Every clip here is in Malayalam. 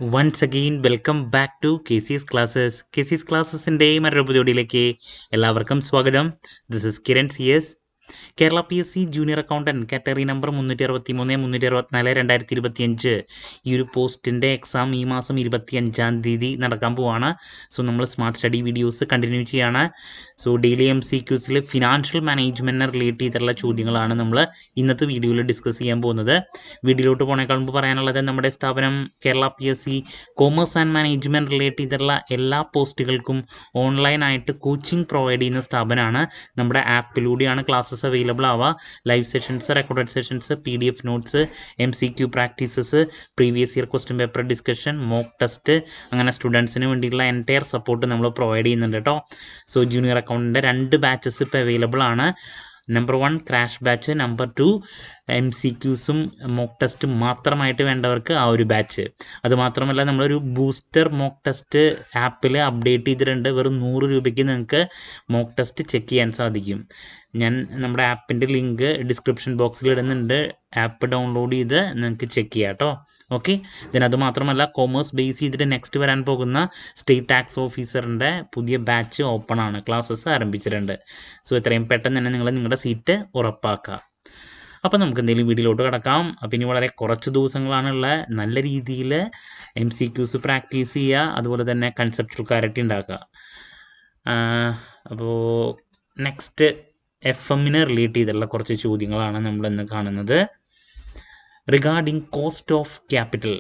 Once again, welcome back to KC's Classes. KC's Classesൻ്റെ മറ്റൊരു പുതിയോടിയിലേക്ക് എല്ലാവർക്കും സ്വാഗതം. This is Kiran CS. Kerala PSC junior accountant category number 363-364-2025 ഈ ഒരു പോസ്റ്റിൻ്റെ എക്സാം ഈ മാസം 25-ാം തീയതി നടക്കാൻ പോവാണ്. സോ നമ്മൾ സ്മാർട്ട് സ്റ്റഡി വീഡിയോസ് കണ്ടിന്യൂ ചെയ്യാണ്. സോ ഡെയിലി MCQസിൽ ഫിനാൻഷ്യൽ മാനേജ്മെൻറ്റിനെ റിലേറ്റ് ചെയ്തിട്ടുള്ള ചോദ്യങ്ങളാണ് നമ്മൾ ഇന്നത്തെ വീഡിയോയിൽ ഡിസ്കസ് ചെയ്യാൻ പോകുന്നത്. വീഡിയോയിലോട്ട് പോണേക്കാൾ മുമ്പ് പറയാനുള്ളത് നമ്മുടെ സ്ഥാപനം Kerala PSC commerce and management relate ചെയ്തിട്ടുള്ള എല്ലാ പോസ്റ്റുകൾക്കും ഓൺലൈനായിട്ട് കോച്ചിങ് പ്രൊവൈഡ് ചെയ്യുന്ന സ്ഥാപനമാണ്. നമ്മുടെ ആപ്പിലൂടെയാണ് ക്ലാസ്സസ് അവൈലബിൾ ആവുക. Live sessions, recorded sessions, PDF notes, MCQ practices, previous year question paper discussion, mock test, അങ്ങനെ സ്റ്റുഡൻസിന് വേണ്ടിയിട്ടുള്ള എൻറ്റയർ സപ്പോർട്ട് നമ്മൾ പ്രൊവൈഡ് ചെയ്യുന്നുണ്ട് കേട്ടോ. സോ ജൂനിയർ അക്കൗണ്ടിൻ്റെ 2 ബാച്ചസ് ഇപ്പോൾ അവൈലബിൾ ആണ്. നമ്പർ 1 ക്രാഷ് ബാച്ച്, നമ്പർ 2 MCQസും മോക്ക് ടെസ്റ്റും മാത്രമായിട്ട് വേണ്ടവർക്ക് ആ ഒരു ബാച്ച്. അതുമാത്രമല്ല നമ്മളൊരു ബൂസ്റ്റർ മോക്ക് ടെസ്റ്റ് ആപ്പിൽ അപ്ഡേറ്റ് ചെയ്തിട്ടുണ്ട്. വെറും 100 രൂപയ്ക്ക് നിങ്ങൾക്ക് മോക്ക് ടെസ്റ്റ് ചെക്ക് ചെയ്യാൻ സാധിക്കും. ഞാൻ നമ്മുടെ ആപ്പിൻ്റെ ലിങ്ക് ഡിസ്ക്രിപ്ഷൻ ബോക്സിൽ ഇടുന്നുണ്ട്. ആപ്പ് ഡൗൺലോഡ് ചെയ്ത് നിങ്ങൾക്ക് ചെക്ക് ചെയ്യാം കേട്ടോ. ഓക്കെ, അത് മാത്രമല്ല കോമേഴ്സ് ബേസ് ചെയ്തിട്ട് നെക്സ്റ്റ് വരാൻ പോകുന്ന സ്റ്റേറ്റ് ടാക്സ് ഓഫീസറിൻ്റെ പുതിയ ബാച്ച് ഓപ്പൺ ആണ്, ക്ലാസ്സസ് ആരംഭിച്ചിട്ടുണ്ട്. സോ എത്രയും പെട്ടെന്ന് തന്നെ നിങ്ങൾ നിങ്ങളുടെ സീറ്റ് ഉറപ്പാക്കുക. അപ്പോൾ നമുക്ക് എന്തെങ്കിലും വീഡിയോയിലോട്ട് കിടക്കാം. അപ്പോൾ ഇനി വളരെ കുറച്ച് ദിവസങ്ങളാണുള്ള നല്ല രീതിയിൽ MCQs പ്രാക്ടീസ് ചെയ്യുക, അതുപോലെ തന്നെ കൺസെപ്ച്വൽ ക്ലാരിറ്റി ഉണ്ടാക്കുക. അപ്പോൾ നെക്സ്റ്റ് FM-നെ റിലേറ്റ് ചെയ്തിട്ടുള്ള കുറച്ച് ചോദ്യങ്ങളാണ് നമ്മൾ ഇന്ന് കാണുന്നത്. Regarding cost of capital.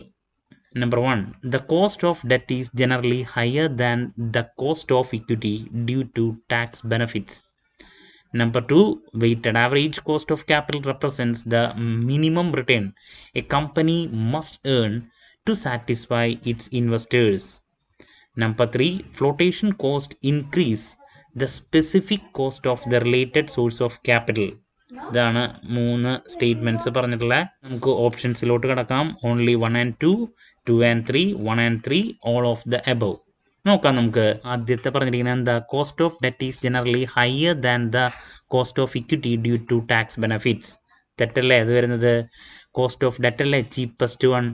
Number 1, the cost of debt is generally higher than the cost of equity due to tax benefits. Number 2, weighted average cost of capital represents the minimum return a company must earn to satisfy its investors. Number 3, flotation cost increase the specific cost of the related source of capital. ഇതാണ് 3 സ്റ്റേറ്റ്മെൻറ്റ്സ് പറഞ്ഞിട്ടുള്ള. നമുക്ക് ഓപ്ഷൻസിലോട്ട് കിടക്കാം. Only 1 and 2, 2 and 3, 1 and 3, all of the above. നോക്കാം നമുക്ക്. ആദ്യത്തെ പറഞ്ഞിരിക്കുന്നത് എന്താ? Cost of debt is generally higher than the cost of equity due to tax benefits. തെറ്റല്ലേ അത് വരുന്നത്? കോസ്റ്റ് ഓഫ് ഡെറ്റ് അല്ലേ ചീപ്പസ്റ്റ് വൺ.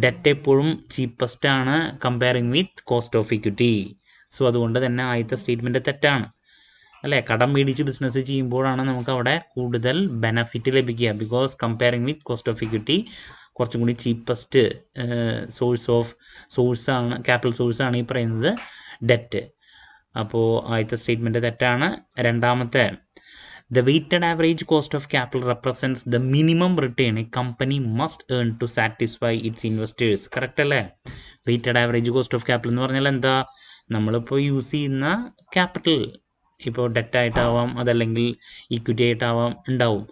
ഡെറ്റ് എപ്പോഴും ചീപ്പസ്റ്റ് ആണ് comparing with cost of equity. So അതുകൊണ്ട് തന്നെ ആദ്യത്തെ സ്റ്റേറ്റ്മെൻറ്റ് തെറ്റാണ് അല്ലേ. കടം മേടിച്ച് ബിസിനസ് ചെയ്യുമ്പോഴാണ് നമുക്ക് അവിടെ കൂടുതൽ ബെനഫിറ്റ് ലഭിക്കുക. Because comparing with cost of equity കുറച്ചും കൂടി ചീപ്പസ്റ്റ് സോഴ്സാണ്, ക്യാപിറ്റൽ സോഴ്സാണ് ഈ പറയുന്നത് ഡെറ്റ്. അപ്പോൾ ആദ്യത്തെ സ്റ്റേറ്റ്മെൻറ്റ് തെറ്റാണ്. രണ്ടാമത്തെ, the weighted average cost of capital represents the minimum return a company must earn to satisfy its investors. Correct അല്ലേ? Weighted average cost of capital എന്ന് പറഞ്ഞാൽ എന്താ? നമ്മളിപ്പോൾ യൂസ് ചെയ്യുന്ന ക്യാപിറ്റൽ, ഇപ്പോൾ ഡെറ്റായിട്ടാവാം, അതല്ലെങ്കിൽ ഇക്വിറ്റി ആയിട്ടാവാം ഉണ്ടാവും.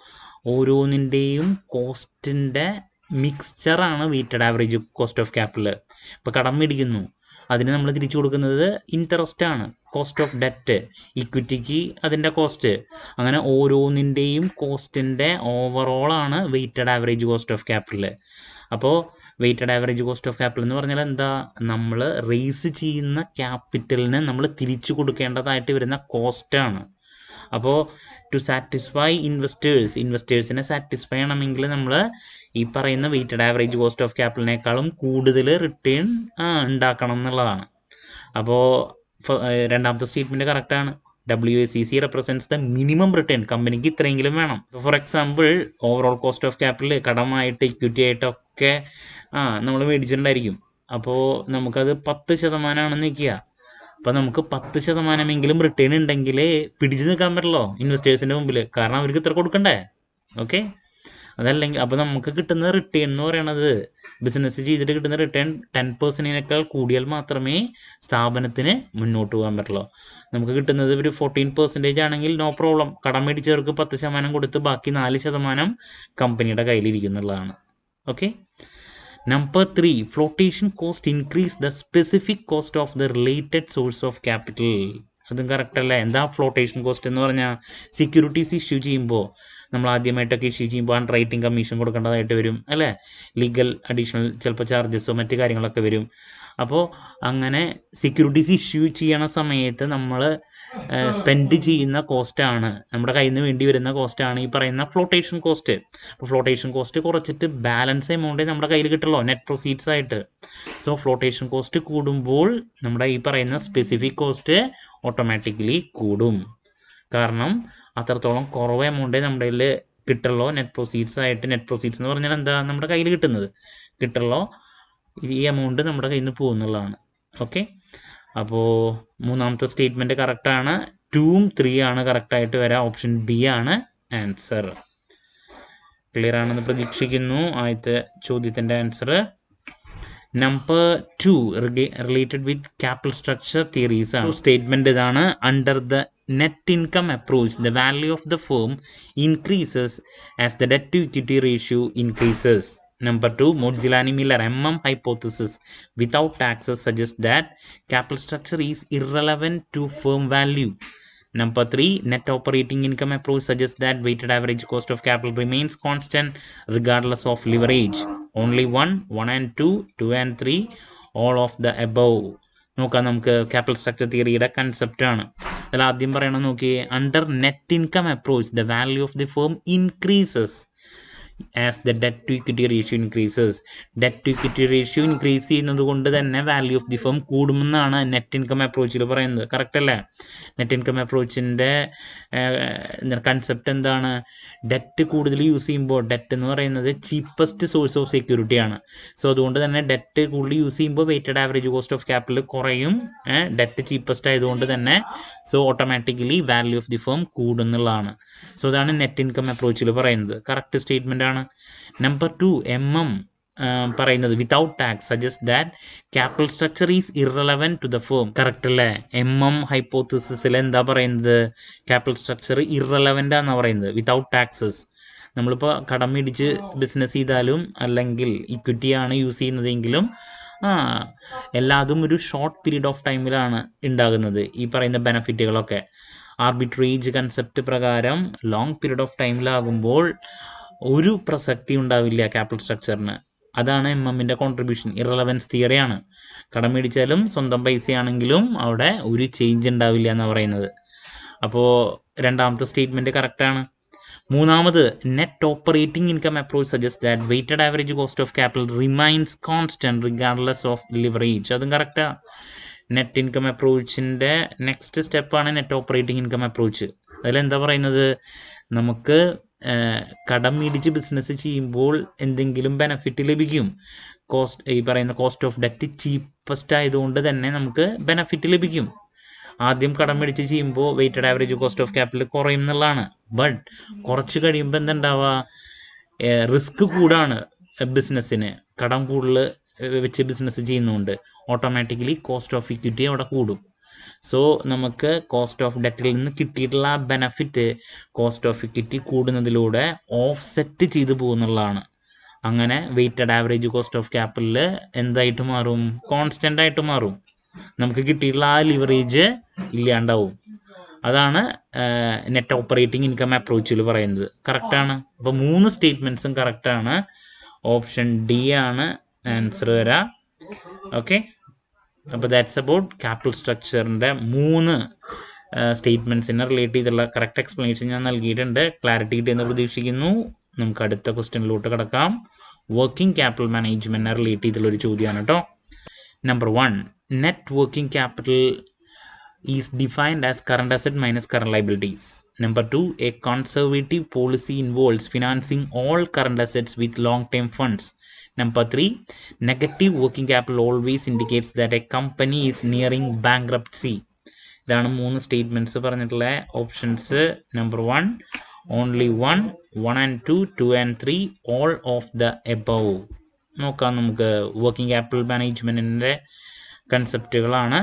ഓരോന്നിൻ്റെയും കോസ്റ്റിൻ്റെ മിക്സ്ചറാണ് weighted average cost of capital. ഇപ്പോൾ കടം മേടിക്കുന്നു, അതിന് നമ്മൾ തിരിച്ചു കൊടുക്കുന്നത് ഇൻട്രസ്റ്റ് ആണ്, കോസ്റ്റ് ഓഫ് ഡെറ്റ്. ഇക്വിറ്റിക്ക് അതിൻ്റെ കോസ്റ്റ്. അങ്ങനെ ഓരോന്നിൻ്റെയും കോസ്റ്റിൻ്റെ ഓവറോളാണ് weighted average cost of capital. അപ്പോൾ weighted average cost of capital എന്ന് പറഞ്ഞാൽ എന്താ? നമ്മൾ റേസ് ചെയ്യുന്ന ക്യാപിറ്റലിന് നമ്മൾ തിരിച്ചു കൊടുക്കേണ്ടതായിട്ട് വരുന്ന കോസ്റ്റാണ്. അപ്പോൾ ടു സാറ്റിസ്ഫൈ ഇൻവെസ്റ്റേഴ്സിനെ സാറ്റിസ്ഫൈ ചെയ്യണമെങ്കിൽ നമ്മൾ ഈ പറയുന്ന വെയ്റ്റഡ് ആവറേജ് കോസ്റ്റ് ഓഫ് ക്യാപിറ്റലിനേക്കാളും കൂടുതൽ റിട്ടേൺ ഉണ്ടാക്കണം എന്നുള്ളതാണ്. അപ്പോൾ രണ്ടാമത്തെ സ്റ്റേറ്റ്മെൻറ്റ് കറക്റ്റാണ്. WACC represents the minimum return. കമ്പനിക്ക് ഇത്രയെങ്കിലും വേണം. For example, overall cost of capital കടമായിട്ട് ഇക്വിറ്റി ആയിട്ടൊക്കെ നമ്മൾ മേടിച്ചിട്ടുണ്ടായിരിക്കും. അപ്പോൾ നമുക്കത് 10% നിൽക്കുക. അപ്പോൾ നമുക്ക് 10% റിട്ടേൺ ഉണ്ടെങ്കിൽ പിടിച്ചു നിൽക്കാൻ പറ്റുള്ളൂ ഇൻവെസ്റ്റേഴ്സിൻ്റെ മുമ്പിൽ. കാരണം അവർക്ക് ഇത്ര കൊടുക്കണ്ടേ? ഓക്കെ, അതല്ലെങ്കിൽ അപ്പോൾ നമുക്ക് കിട്ടുന്ന റിട്ടേൺ എന്ന് പറയണത്, ബിസിനസ് ചെയ്തിട്ട് കിട്ടുന്ന റിട്ടേൺ 10%-നേക്കാൾ കൂടിയാൽ മാത്രമേ സ്ഥാപനത്തിന് മുന്നോട്ട് പോകാൻ പറ്റുള്ളൂ. നമുക്ക് കിട്ടുന്നത് ഒരു 14% ആണെങ്കിൽ നോ പ്രോബ്ലം. കടം മേടിച്ചവർക്ക് 10% കൊടുത്ത് ബാക്കി 4% കമ്പനിയുടെ കയ്യിലിരിക്കുന്നുള്ളതാണ്. Okay. Number 3, flotation cost increase the specific cost of the related source of capital. അതും കറക്റ്റ് അല്ലേ? എന്താ ഫ്ലോട്ടേഷൻ കോസ്റ്റ് എന്ന് പറഞ്ഞാൽ? സെക്യൂരിറ്റീസ് ഇഷ്യൂ ചെയ്യുമ്പോൾ നമ്മൾ ആദ്യമായിട്ടൊക്കെ ഇഷ്യൂ ചെയ്യുമ്പോൾ അണ്ടർ റൈറ്റിംഗ് കമ്മീഷൻ കൊടുക്കേണ്ടതായിട്ട് വരും അല്ലേ, ലീഗൽ അഡീഷണൽ ചിലപ്പോൾ ചാർജസോ മറ്റു കാര്യങ്ങളൊക്കെ വരും. അപ്പോൾ അങ്ങനെ സെക്യൂരിറ്റീസ് ഇഷ്യൂ ചെയ്യണ സമയത്ത് നമ്മൾ സ്പെൻഡ് ചെയ്യുന്ന കോസ്റ്റാണ്, നമ്മുടെ കയ്യിൽ നിന്ന് വേണ്ടി വരുന്ന കോസ്റ്റാണ് ഈ പറയുന്ന ഫ്ലോട്ടേഷൻ കോസ്റ്റ്. അപ്പോൾ ഫ്ലോട്ടേഷൻ കോസ്റ്റ് കുറച്ചിട്ട് ബാലൻസ് എമൗണ്ടേ നമ്മുടെ കയ്യിൽ കിട്ടുള്ളൂ നെറ്റ് പ്രൊസീഡ്സ് ആയിട്ട്. സോ ഫ്ലോട്ടേഷൻ കോസ്റ്റ് കൂടുമ്പോൾ നമ്മുടെ ഈ പറയുന്ന സ്പെസിഫിക് കോസ്റ്റ് ഓട്ടോമാറ്റിക്കലി കൂടും. കാരണം അത്രത്തോളം കുറവ് എമൗണ്ടേ നമ്മുടെ കയ്യിൽ കിട്ടുള്ളൂ നെറ്റ് പ്രൊസീഡ്സ് ആയിട്ട്. നെറ്റ് പ്രൊസീഡ്സ് എന്ന് പറഞ്ഞാൽ എന്താ, നമ്മുടെ കയ്യിൽ കിട്ടുള്ളൂ ഈ എമൗണ്ട് നമ്മുടെ കയ്യിൽ നിന്ന് പോകുന്നുള്ളതാണ്. ഓക്കെ, അപ്പോൾ മൂന്നാമത്തെ സ്റ്റേറ്റ്മെൻറ്റ് കറക്റ്റാണ്. 2ഉം 3 ആണ് കറക്റ്റായിട്ട് വരാം. ഓപ്ഷൻ ബി ആണ് ആൻസർ. ക്ലിയർ ആണെന്ന് പ്രതീക്ഷിക്കുന്നു. ആദ്യത്തെ ചോദ്യത്തിൻ്റെ answer. Number 2 related with capital structure theories ആണ്. സ്റ്റേറ്റ്മെൻറ്റ് ഇതാണ്: under the net income approach the value of the firm increases as the debt to equity ratio increases. Number 2, Mozzolani-Miller hypothesis without taxes suggests that capital structure is irrelevant to firm value. Number 3, net operating income approach suggests that weighted average cost of capital remains constant regardless of leverage. Only 1 and 2, 2 and 3, all of the above. നോക്കാം നമുക്ക് ക്യാപിറ്റൽ സ്ട്രക്ചർ തിയറിയുടെ കൺസെപ്റ്റാണ്. അതിൽ ആദ്യം പറയണം നോക്കിയേ, under net income approach the value of the firm increases as the debt to equity ratio increases. debt to equity ratio increase ചെയ്യുന്നത് കൊണ്ട് തന്നെ വാല്യൂ ഓഫ് ദി ഫേം കൂടുമെന്നാണ് നെറ്റ് ഇൻകം അപ്രോച്ചിൽ പറയുന്നത്. കറക്റ്റ് അല്ലേ? നെറ്റ് ഇൻകം അപ്രോച്ചിൻ്റെ കൺസെപ്റ്റ് എന്താണ്? ഡെറ്റ് കൂടുതൽ യൂസ് ചെയ്യുമ്പോൾ, ഡെറ്റ് എന്ന് പറയുന്നത് ചീപ്പസ്റ്റ് സോഴ്സ് ഓഫ് സെക്യൂരിറ്റിയാണ്. സോ അതുകൊണ്ട് തന്നെ ഡെറ്റ് കൂടുതൽ യൂസ് ചെയ്യുമ്പോൾ weighted average cost of capital കുറയും. ഡെറ്റ് ചീപ്പസ്റ്റ് ആയതുകൊണ്ട് തന്നെ so automatically value of the firm കൂടുന്നുള്ളതാണ്. സോ അതാണ് നെറ്റ് ഇൻകം അപ്രോച്ചിൽ പറയുന്നത്. കറക്റ്റ് സ്റ്റേറ്റ്മെൻ്റ് ആണ്. നമ്പർ 2, പറയുന്നത് without tax suggest that capital structure is irrelevant to the firm. Correct അല്ലേ? ഹൈപ്പോത്തസിസിൽ എന്താ പറയുന്നത്? ക്യാപിറ്റൽ സ്ട്രക്ചർ ഇറലവൻ്റ് ആണെന്നാണ് പറയുന്നത്, വിതൗട്ട് ടാക്സസ്. നമ്മളിപ്പോൾ കടം മേടിച്ച് ബിസിനസ് ചെയ്താലും അല്ലെങ്കിൽ ഇക്വിറ്റിയാണ് യൂസ് ചെയ്യുന്നതെങ്കിലും എല്ലാതും ഒരു ഷോർട്ട് പീരീഡ് ഓഫ് ടൈമിലാണ് ഉണ്ടാകുന്നത് ഈ പറയുന്ന ബെനഫിറ്റുകളൊക്കെ. ആർബിട്രേജ് കൺസെപ്റ്റ് പ്രകാരം ലോങ് പീരീഡ് ഓഫ് ടൈമിലാകുമ്പോൾ ഒരു പ്രസക്തി ഉണ്ടാവില്ല ക്യാപിറ്റൽ സ്ട്രക്ചറിന്. അതാണ് എമ്മിൻ്റെ കോൺട്രിബ്യൂഷൻ. ഇറലവൻസ് തിയറിയാണ്. കടം മേടിച്ചാലും സ്വന്തം പൈസയാണെങ്കിലും അവിടെ ഒരു ചേഞ്ച് ഉണ്ടാവില്ല എന്ന് പറയുന്നത്. അപ്പോൾ രണ്ടാമത്തെ സ്റ്റേറ്റ്മെൻറ്റ് കറക്റ്റാണ്. മൂന്നാമത്, net operating income approach suggest that weighted average cost of capital remains constant regardless of leverage. അതും കറക്റ്റാണ്. നെറ്റ് ഇൻകം അപ്രോച്ചിൻ്റെ നെക്സ്റ്റ് സ്റ്റെപ്പാണ് നെറ്റ് ഓപ്പറേറ്റിംഗ് ഇൻകം അപ്രോച്ച്. അതിലെന്താ പറയുന്നത്? നമുക്ക് കടം മേടിച്ച് ബിസിനസ് ചെയ്യുമ്പോൾ എന്തെങ്കിലും ബെനഫിറ്റ് ലഭിക്കും. ഈ പറയുന്ന കോസ്റ്റ് ഓഫ് ഡെറ്റ് ചീപ്പസ്റ്റ് ആയതുകൊണ്ട് തന്നെ നമുക്ക് ബെനഫിറ്റ് ലഭിക്കും. ആദ്യം കടം മേടിച്ച് ചെയ്യുമ്പോൾ weighted average cost of capital കുറയും എന്നുള്ളതാണ്. ബട്ട് കുറച്ച് കഴിയുമ്പോൾ എന്തുണ്ടാവുക? റിസ്ക് കൂടാണ് ബിസിനസ്സിന്. കടം കൂടുതൽ വെച്ച് ബിസിനസ് ചെയ്യുന്നതുകൊണ്ട് ഓട്ടോമാറ്റിക്കലി കോസ്റ്റ് ഓഫ് ഇക്വിറ്റി അവിടെ കൂടും. സോ നമുക്ക് കോസ്റ്റ് ഓഫ് ഡെറ്റിൽ നിന്ന് കിട്ടിയിട്ടുള്ള ബെനഫിറ്റ് കോസ്റ്റ് ഓഫ് ഇക്വിറ്റി കൂടുന്നതിലൂടെ ഓഫ് സെറ്റ് ചെയ്ത് പോകുന്നുള്ളതാണ്. അങ്ങനെ weighted average cost of capital എന്തായിട്ട് മാറും? കോൺസ്റ്റൻ്റ് ആയിട്ട് മാറും. നമുക്ക് കിട്ടിയിട്ടുള്ള ആ ലിവറേജ് ഇല്ലാണ്ടാവും. അതാണ് നെറ്റ് ഓപ്പറേറ്റിംഗ് ഇൻകം അപ്രോച്ചിൽ പറയുന്നത്. കറക്റ്റാണ്. അപ്പോൾ 3 സ്റ്റേറ്റ്മെൻറ്റ്സും കറക്റ്റാണ്. ഓപ്ഷൻ ഡി ആണ് ആൻസർ വരാം. ഓക്കെ, അപ്പോൾ ദാറ്റ്സ് അബൌട്ട് ക്യാപിറ്റൽ സ്ട്രക്ചറിൻ്റെ 3 സ്റ്റേറ്റ്മെൻറ്റ്സിനെ റിലേറ്റ് ചെയ്തുള്ള കറക്റ്റ് എക്സ്പ്ലനേഷൻ ഞാൻ നൽകിയിട്ടുണ്ട്. ക്ലാരിറ്റി കിട്ടിയെന്ന് പ്രതീക്ഷിക്കുന്നു. നമുക്ക് അടുത്ത ക്വസ്റ്റ്യനിലോട്ട് കിടക്കാം. വർക്കിംഗ് ക്യാപിറ്റൽ മാനേജ്മെൻറ്റിനെ റിലേറ്റ് ചെയ്തുള്ളൊരു ചോദ്യമാണ് കേട്ടോ. Number 1, net working capital is defined as current asset minus current liabilities. Number 2, a conservative policy involves financing all current assets with long-term funds. Number 3, negative working capital always indicates that a company is nearing bankruptcy. ഇതാണ് 3 സ്റ്റേറ്റ്മെൻറ്റ്സ് പറഞ്ഞിട്ടുള്ള options. Number 1, only 1 and 2, 2 and 3, all of the above. നോക്കാം നമുക്ക്. വർക്കിംഗ് ക്യാപിറ്റൽ മാനേജ്മെൻറ്റിൻ്റെ കൺസെപ്റ്റുകളാണ്.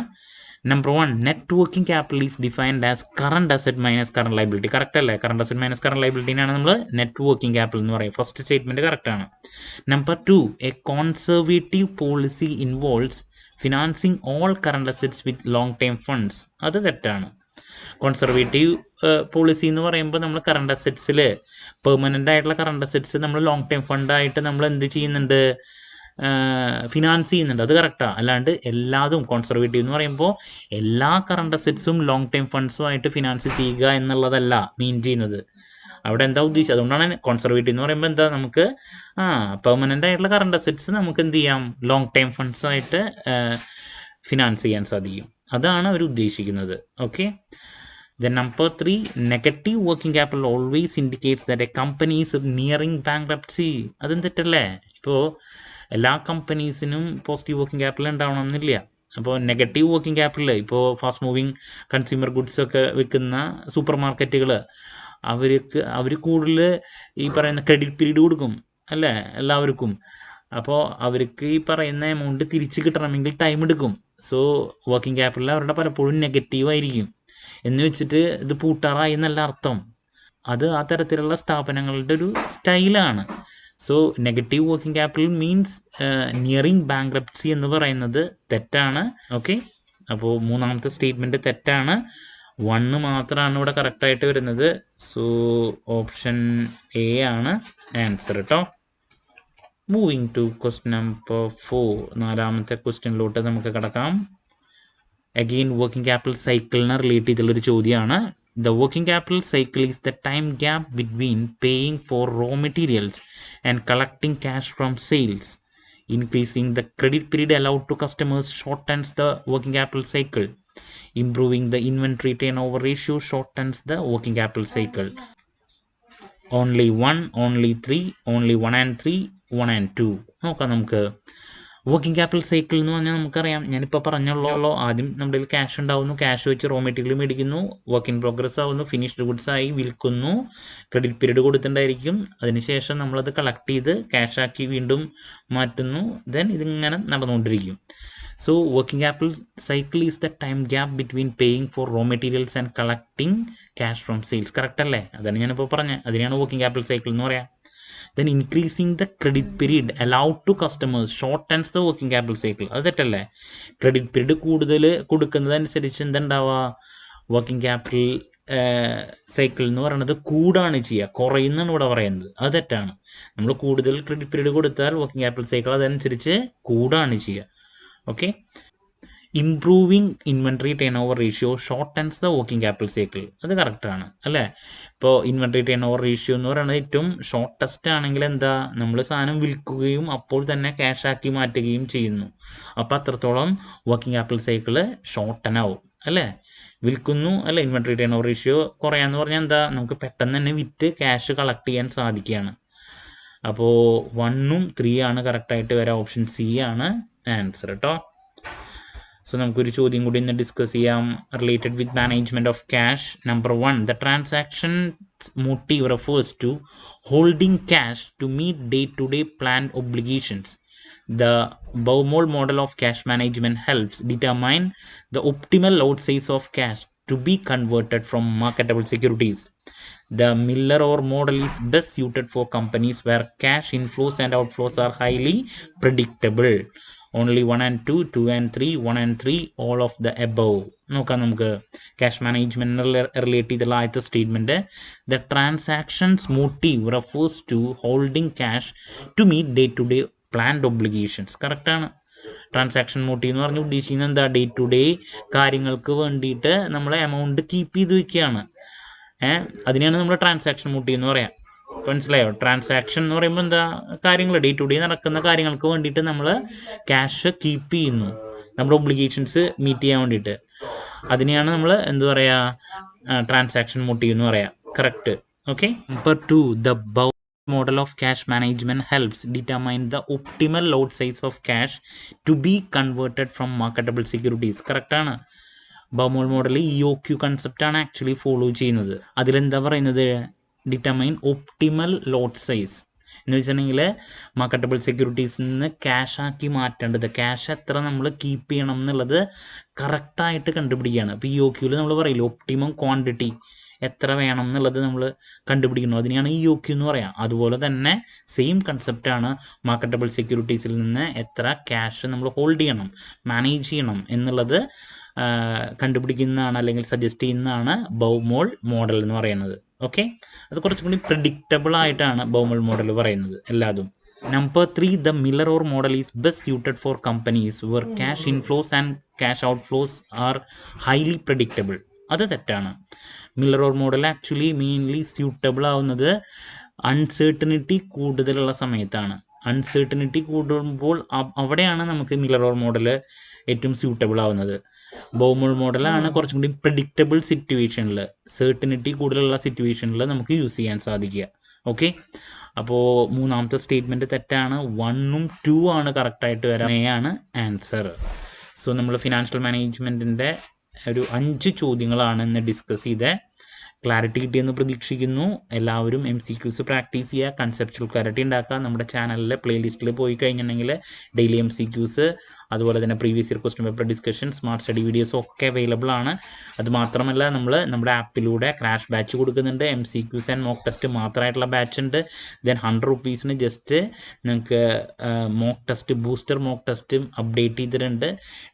Number 1, net working capital is defined as current asset minus current liability. Correct അല്ലേ? കറണ്ട് അസറ്റ് മൈനസ് കറണ്ട് ലൈബിലിറ്റിനാണ് നമ്മൾ നെറ്റ് വർക്കിംഗ് ക്യാപിറ്റൽ എന്ന് പറയും. ഫസ്റ്റ് സ്റ്റേറ്റ്മെൻറ്റ് കറക്റ്റാണ്. Number 2, a conservative policy involves financing all current assets with long time funds. അത് തെറ്റാണ്. കോൺസർവേറ്റീവ് പോളിസി എന്ന് പറയുമ്പോൾ നമ്മൾ കറണ്ട് അസറ്റ്സിൽ പെർമനൻ്റ് ആയിട്ടുള്ള കറണ്ട് അസറ്റ്സ് നമ്മൾ ലോങ് ടൈം ഫണ്ടായിട്ട് നമ്മൾ എന്ത് ചെയ്യുന്നുണ്ട്, ഫിനാൻസ് ചെയ്യുന്നുണ്ട്. അത് കറക്റ്റാണ്. അല്ലാണ്ട് എല്ലാതും കോൺസർവേറ്റീവ് എന്ന് പറയുമ്പോൾ എല്ലാ കറണ്ട് അസറ്റ്സും ലോങ് ടൈം ഫണ്ട്സുമായിട്ട് ഫിനാൻസ് ചെയ്യുക എന്നുള്ളതല്ല മീൻ ചെയ്യുന്നത്. അവിടെ എന്താ ഉദ്ദേശിച്ചത്? അതുകൊണ്ടാണ് കോൺസർവേറ്റീവ് എന്ന് പറയുമ്പോൾ എന്താ, നമുക്ക് പെർമനൻ്റ് ആയിട്ടുള്ള കറണ്ട് അസറ്റ്സ് നമുക്ക് എന്ത് ചെയ്യാം, ലോങ് ടൈം ഫണ്ട്സായിട്ട് ഫിനാൻസ് ചെയ്യാൻ സാധിക്കും. അതാണ് അവർ ഉദ്ദേശിക്കുന്നത്. Okay. Then number 3, negative working capital always indicates that a company is nearing bankruptcy. അതും തെറ്റല്ലേ? ഇപ്പോൾ എല്ലാ കമ്പനീസിനും പോസിറ്റീവ് വർക്കിംഗ് ക്യാപിറ്റൽ ഉണ്ടാവണമെന്നില്ല. അപ്പോൾ നെഗറ്റീവ് വർക്കിംഗ് ക്യാപിറ്റൽ, ഇപ്പോൾ ഫാസ്റ്റ് മൂവിങ് കൺസ്യൂമർ ഗുഡ്സ് ഒക്കെ വിൽക്കുന്ന സൂപ്പർ മാർക്കറ്റുകൾ, അവർ കൂടുതൽ ഈ പറയുന്ന ക്രെഡിറ്റ് പീരീഡ് കൊടുക്കും അല്ലേ എല്ലാവർക്കും. അപ്പോൾ അവർക്ക് ഈ പറയുന്ന എമൗണ്ട് തിരിച്ച് കിട്ടണമെങ്കിൽ ടൈം എടുക്കും. സോ വർക്കിംഗ് ക്യാപിറ്റൽ അവരുടെ പലപ്പോഴും നെഗറ്റീവ് ആയിരിക്കും. എന്ന് വെച്ചിട്ട് ഇത് പൂട്ടാറായി എന്നല്ല അർത്ഥം. അത് ആ തരത്തിലുള്ള സ്ഥാപനങ്ങളുടെ ഒരു സ്റ്റൈലാണ്. So negative working capital means nearing bankruptcy എന്ന് പറയുന്നത് തെറ്റാണ്. ഓക്കെ. അപ്പോൾ മൂന്നാമത്തെ സ്റ്റേറ്റ്മെൻറ്റ് തെറ്റാണ്. 1 മാത്രമാണ് ഇവിടെ കറക്റ്റായിട്ട് വരുന്നത്. സോ ഓപ്ഷൻ എ ആണ് ആൻസർ കേട്ടോ. മൂവിങ് ടു ക്വസ്റ്റ്യൻ നമ്പർ 4, നാലാമത്തെ ക്വസ്റ്റ്യനിലോട്ട് നമുക്ക് കിടക്കാം. അഗെയിൻ വർക്കിംഗ് ക്യാപിറ്റൽ സൈക്കിളിനെ റിലേറ്റ് ചെയ്തുള്ളൊരു ചോദ്യമാണ്. The working capital cycle is the time gap between paying for raw materials and collecting cash from sales. Increasing the credit period allowed to customers shortens the working capital cycle. Improving the inventory turnover ratio shortens the working capital cycle. Only 1, only 3, only 1 and 3, 1 and 2. നോക്കാം നമുക്ക്. വർക്കിംഗ് ക്യാപിറ്റൽ സൈക്കിൾ എന്ന് പറഞ്ഞാൽ നമുക്കറിയാം, ഞാനിപ്പോൾ പറഞ്ഞുള്ളൂ. ആദ്യം നമ്മുടെ കയ്യിൽ ക്യാഷ് ഉണ്ടാവുന്നു, ക്യാഷ് വെച്ച് റോ മെറ്റീരിയൽ മേടിക്കുന്നു, വർക്ക് ഇൻ പ്രോഗ്രസ് ആവുന്നു, ഫിനിഷ്ഡ് ഗുഡ്സ് ആയി വിൽക്കുന്നു, ക്രെഡിറ്റ് പീരീഡ് കൊടുത്തിട്ടുണ്ടായിരിക്കും. അതിനുശേഷം നമ്മളത് കളക്ട് ചെയ്ത് ക്യാഷാക്കി വീണ്ടും മാറ്റുന്നു. ദെൻ ഇതിങ്ങനെ നടന്നുകൊണ്ടിരിക്കും. So working capital cycle is the time gap between paying for raw materials and collecting cash from sales. Correct അല്ലേ? അതാണ് ഞാനിപ്പോൾ പറഞ്ഞത്. അതിനെയാണ് വർക്കിംഗ് ക്യാപിറ്റൽ സൈക്കിൾ എന്ന് പറയാം. Then increasing the credit period allowed to customers shortens the working capital cycle. അത് തെറ്റല്ലേ? ക്രെഡിറ്റ് പീരീഡ് കൂടുതൽ കൊടുക്കുന്നതനുസരിച്ച് എന്തുണ്ടാവുക, വർക്കിംഗ് ക്യാപിറ്റൽ സൈക്കിൾ എന്ന് പറയുന്നത് കൂടാണ് ചെയ്യുക, കുറയുന്നതാണ് ഇവിടെ പറയുന്നത്. അത് തെറ്റാണ്. നമ്മൾ കൂടുതൽ ക്രെഡിറ്റ് പീരീഡ് കൊടുത്താൽ വർക്കിംഗ് ക്യാപിറ്റൽ സൈക്കിൾ അതനുസരിച്ച് കൂടാണ് ചെയ്യുക. Okay. Improving inventory turn over ratio shortens the working capital cycle. അത് കറക്റ്റാണ് അല്ലേ? ഇപ്പോൾ ഇൻവെൻട്രി ടേൺ ഓവർ റേഷ്യോ എന്ന് പറയുന്നത് ഏറ്റവും ഷോർട്ടസ്റ്റ് ആണെങ്കിൽ എന്താ, നമ്മൾ സാധനം വിൽക്കുകയും അപ്പോൾ തന്നെ ക്യാഷ് ആക്കി മാറ്റുകയും ചെയ്യുന്നു. അപ്പോൾ അത്രത്തോളം വർക്കിംഗ് ക്യാപിറ്റൽ സൈക്കിള് ഷോർട്ടൻ ആവും അല്ലേ? വിൽക്കുന്നു അല്ലേ, ഇൻവെൻട്രി ടേൺ ഓവർ റേഷ്യോ കുറയാന്ന് പറഞ്ഞാൽ എന്താ, നമുക്ക് പെട്ടെന്ന് തന്നെ വിറ്റ് ക്യാഷ് കളക്ട് ചെയ്യാൻ സാധിക്കുകയാണ്. അപ്പോൾ 1ഉം 3 ആണ് കറക്റ്റായിട്ട് വരാം. ഓപ്ഷൻ സി ആണ് ആൻസർ കേട്ടോ. സോ നമുക്കൊരു ചോദ്യം കൂടി ഇന്ന് ഡിസ്കസ് ചെയ്യാം related with management of cash. Number 1, the transaction motive refers to holding cash to meet day to day planned obligations. The Baumol model of cash management helps determine the optimal load size of cash to be converted from marketable securities. The Miller-Orr model is best suited for companies where cash inflows and outflows are highly predictable. Only 1 and 2, 2 and 3, 1 and 3, all of the above. നോക്കാം നമുക്ക്. ക്യാഷ് മാനേജ്മെൻറ്റ് റിലേറ്റ് ചെയ്തുള്ള ആദ്യത്തെ statement, the transactions motive refers to holding cash to meet day to day planned obligations. കറക്റ്റാണ്. ട്രാൻസാക്ഷൻ മോട്ടീവ് എന്ന് പറഞ്ഞ് ഉദ്ദേശിക്കുന്നത് എന്താ, ഡേ ടു ഡേ കാര്യങ്ങൾക്ക് വേണ്ടിയിട്ട് നമ്മൾ എമൗണ്ട് കീപ്പ് ചെയ്ത് വയ്ക്കുകയാണ്. അതിനെയാണ് നമ്മൾ ട്രാൻസാക്ഷൻ മോട്ടീവ് എന്ന് പറയാം. മനസ്സിലായോ? ട്രാൻസാക്ഷൻ എന്ന് പറയുമ്പോൾ എന്താ, കാര്യങ്ങൾ ഡേ ടു ഡേ നടക്കുന്ന കാര്യങ്ങൾക്ക് വേണ്ടിയിട്ട് നമ്മൾ ക്യാഷ് കീപ്പ് ചെയ്യുന്നു, നമ്മുടെ ഒബ്ലിഗേഷൻസ് മീറ്റ് ചെയ്യാൻ വേണ്ടിയിട്ട്. അതിനെയാണ് നമ്മൾ എന്ത് പറയുക, ട്രാൻസാക്ഷൻ മോട്ടീവ് എന്ന് പറയാം. Correct. Okay. Number 2, the model of cash management helps determine the optimal load size of cash to be converted from marketable securities. കറക്റ്റാണ്. ബൗമോൾ മോഡൽ EOQ കൺസെപ്റ്റ് ആണ് ആക്ച്വലി ഫോളോ ചെയ്യുന്നത്. അതിലെന്താ പറയുന്നത്, ഡിറ്റർമൈൻ ഒപ്റ്റിമൽ ലോഡ് സൈസ് എന്ന് വെച്ചിട്ടുണ്ടെങ്കിൽ മാർക്കറ്റബിൾ സെക്യൂരിറ്റീസിൽ നിന്ന് ക്യാഷ് ആക്കി മാറ്റേണ്ടത്, ക്യാഷ് എത്ര നമ്മൾ കീപ്പ് ചെയ്യണം എന്നുള്ളത് കറക്റ്റായിട്ട് കണ്ടുപിടിക്കുകയാണ്. ഇപ്പോൾ EOQയിൽ നമ്മൾ പറയില്ല, ഒപ്റ്റിമം ക്വാണ്ടിറ്റി എത്ര വേണം എന്നുള്ളത് നമ്മൾ കണ്ടുപിടിക്കുന്നു. അതിനെയാണ് EOQ എന്ന് പറയാം. അതുപോലെ തന്നെ സെയിം കൺസെപ്റ്റാണ് മാർക്കറ്റബിൾ സെക്യൂരിറ്റീസിൽ നിന്ന് എത്ര ക്യാഷ് നമ്മൾ ഹോൾഡ് ചെയ്യണം, മാനേജ് ചെയ്യണം എന്നുള്ളത് കണ്ടുപിടിക്കുന്നതാണ് അല്ലെങ്കിൽ സജസ്റ്റ് ചെയ്യുന്നതാണ് ബൗമോൾ മോഡൽ എന്ന് പറയുന്നത്. ഓക്കെ, അത് കുറച്ചും കൂടി പ്രിഡിക്റ്റബിൾ ആയിട്ടാണ് ബൗമോൾ മോഡൽ പറയുന്നത് എല്ലാതും. Number 3, the Miller Orr model is best suited for companies where cash inflows and cash outflows are highly predictable. അത് തെറ്റാണ്. Miller or model actually mainly suitable ആവുന്നത് അൺസേർട്ടനിറ്റി കൂടുതലുള്ള സമയത്താണ്. അൺസേർട്ടനിറ്റി കൂടുമ്പോൾ അവിടെയാണ് നമുക്ക് മില്ലർ ഓർ മോഡൽ ഏറ്റവും സ്യൂട്ടബിൾ ആവുന്നത്. ബൗമോൾ മോഡലാണ് കുറച്ചും കൂടി പ്രെഡിക്റ്റബിൾ സിറ്റുവേഷനിൽ, സെർട്ടനിറ്റി കൂടുതലുള്ള സിറ്റുവേഷനിൽ നമുക്ക് യൂസ് ചെയ്യാൻ സാധിക്കുക. ഓക്കെ, അപ്പോൾ മൂന്നാമത്തെ സ്റ്റേറ്റ്മെൻറ്റ് തെറ്റാണ്. 1ഉം 2 ആണ് കറക്റ്റായിട്ട് വരാൻ ആണ് ആൻസർ. സോ നമ്മൾ ഫിനാൻഷ്യൽ മാനേജ്മെൻറ്റിൻ്റെ ഒരു 5 ചോദ്യങ്ങളാണ് ഇന്ന് ഡിസ്കസ് ചെയ്തത്. ക്ലാരിറ്റി കിട്ടിയെന്ന് പ്രതീക്ഷിക്കുന്നു. എല്ലാവരും MCQs പ്രാക്ടീസ് ചെയ്യുക, കൺസെപ്ച്വൽ ക്ലാരിറ്റി ഉണ്ടാക്കുക. നമ്മുടെ ചാനലിലെ പ്ലേലിസ്റ്റിൽ പോയി കഴിഞ്ഞിട്ടുണ്ടെങ്കിൽ ഡെയിലി MCQs, അതുപോലെ തന്നെ previous year question paper discussion, smart study videos ഒക്കെ അവൈലബിൾ ആണ്. അതുമാത്രമല്ല നമ്മൾ നമ്മുടെ ആപ്പിലൂടെ ക്രാഷ് ബാച്ച് കൊടുക്കുന്നുണ്ട്. MCQs ആൻഡ് മോക്ക് ടെസ്റ്റ് മാത്രമായിട്ടുള്ള ബാച്ച് ഉണ്ട്. ദെൻ 100 റുപ്പീസിന് ജസ്റ്റ് നിങ്ങൾക്ക് മോക്ക് ടെസ്റ്റ്, ബൂസ്റ്റർ മോക്ക് ടെസ്റ്റും അപ്ഡേറ്റ് ചെയ്തിട്ടുണ്ട്.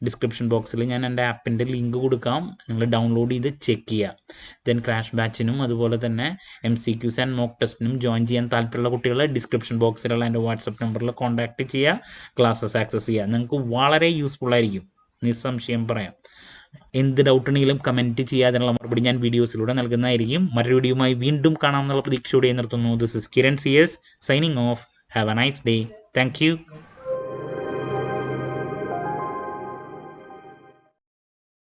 ഡിസ്ക്രിപ്ഷൻ ബോക്സിൽ ഞാൻ എൻ്റെ ആപ്പിൻ്റെ ലിങ്ക് കൊടുക്കാം, നിങ്ങൾ ഡൗൺലോഡ് ചെയ്ത് ചെക്ക് ചെയ്യുക. ദെൻ ക്രാഷ് ബാച്ചിനും അതുപോലെ തന്നെ MCQs ആൻഡ് മോക്ക് ടെസ്റ്റിനും ജോയിൻ ചെയ്യാൻ താല്പര്യമുള്ള കുട്ടികൾ ഡിസ്ക്രിപ്ഷൻ ബോക്സിലുള്ള എൻ്റെ വാട്സപ്പ് നമ്പറിൽ കോൺടാക്റ്റ് ചെയ്യുക, ക്ലാസ്സസ് ആക്സസ് ചെയ്യുക. നിങ്ങൾക്ക് വളരെ യൂസ്ഫുൾ ആയിരിക്കും, നിസ്സംശയം പറയാം. എന്ത് ഡൗട്ട് ഉണ്ടെങ്കിലും കമൻറ്റ് ചെയ്യുക, അതിനുള്ള മറുപടി ഞാൻ വീഡിയോസിലൂടെ നൽകുന്നതായിരിക്കും. മറ്റൊരു വീഡിയോയുമായി വീണ്ടും കാണാമെന്നുള്ള പ്രതീക്ഷയോടെ നിർത്തുന്നു. This is Kiran CS signing off. Have a nice day. Thank U.